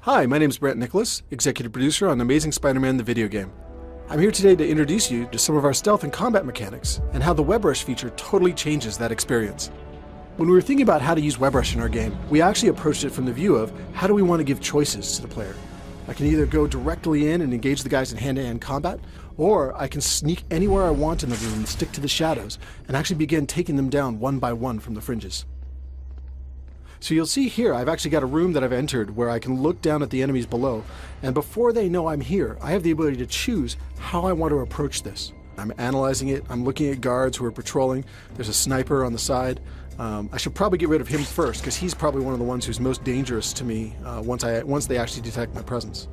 Hi, my name is Brent Nicholas, executive producer on Amazing Spider-Man the video game. I'm here today to introduce you to some of our stealth and combat mechanics and how the web rush feature totally changes that experience. When we were thinking about how to use web rush in our game, we actually approached it from the view of how do we want to give choices to the player. I can either go directly in and engage the guys in hand-to-hand combat, or I can sneak anywhere I want in the room and stick to the shadows and actually begin taking them down one by one from the fringes. So you'll see here I've actually got a room that I've entered where I can look down at the enemies below, and before they know I'm here, I have the ability to choose how I want to approach this. I'm analyzing it, I'm looking at guards who are patrolling, there's a sniper on the side. I should probably get rid of him first because he's probably one of the ones who's most dangerous to me once they actually detect my presence.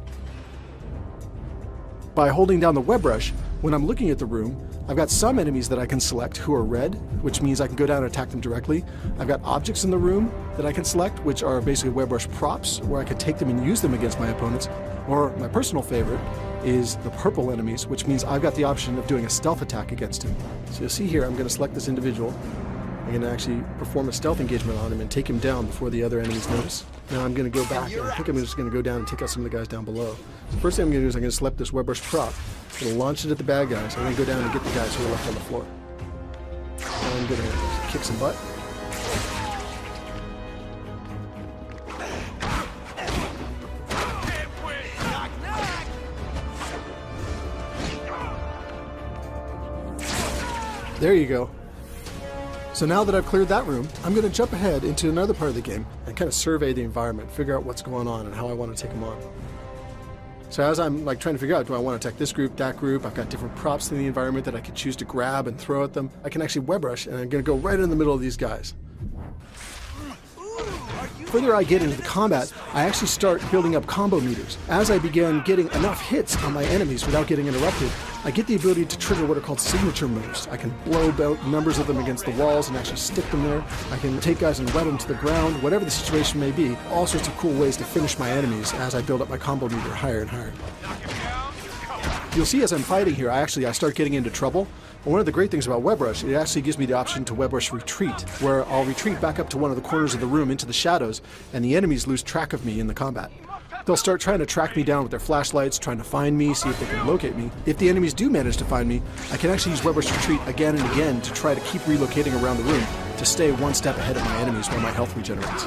By holding down the web rush, when I'm looking at the room, I've got some enemies that I can select who are red, which means I can go down and attack them directly. I've got objects in the room that I can select, which are basically web rush props, where I can take them and use them against my opponents. Or my personal favorite is the purple enemies, which means I've got the option of doing a stealth attack against him. So you'll see here, I'm going to select this individual. I'm going to actually perform a stealth engagement on him and take him down before the other enemies notice. Now I'm going to go back, and I think I'm just going to go down and take out some of the guys down below. So first thing I'm going to do is I'm going to select this web rush prop. I'm going to launch it at the bad guys. I'm going to go down and get the guys who are left on the floor. I'm going to kick some butt. There you go. So now that I've cleared that room, I'm going to jump ahead into another part of the game and kind of survey the environment, figure out what's going on and how I want to take them on. So as I'm trying to figure out, do I want to attack this group, that group, I've got different props in the environment that I could choose to grab and throw at them. I can actually web rush, and I'm going to go right in the middle of these guys. The further I get into the combat, I actually start building up combo meters. As I begin getting enough hits on my enemies without getting interrupted, I get the ability to trigger what are called signature moves. I can blow out numbers of them against the walls and actually stick them there. I can take guys and wet them to the ground, whatever the situation may be. All sorts of cool ways to finish my enemies as I build up my combo meter higher and higher. You'll see as I'm fighting here, I start getting into trouble. But one of the great things about web rush, it actually gives me the option to web rush retreat, where I'll retreat back up to one of the corners of the room into the shadows, and the enemies lose track of me in the combat. They'll start trying to track me down with their flashlights, trying to find me, see if they can locate me. If the enemies do manage to find me, I can actually use web rush retreat again and again to try to keep relocating around the room to stay one step ahead of my enemies while my health regenerates.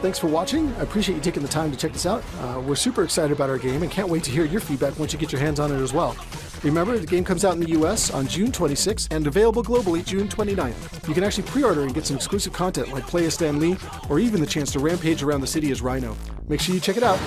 Thanks for watching. I appreciate you taking the time to check this out. We're super excited about our game and can't wait to hear your feedback once you get your hands on it as well. Remember, the game comes out in the US on June 26th and available globally June 29th. You can actually pre-order and get some exclusive content like Play as Stan Lee or even the chance to rampage around the city as Rhino. Make sure you check it out.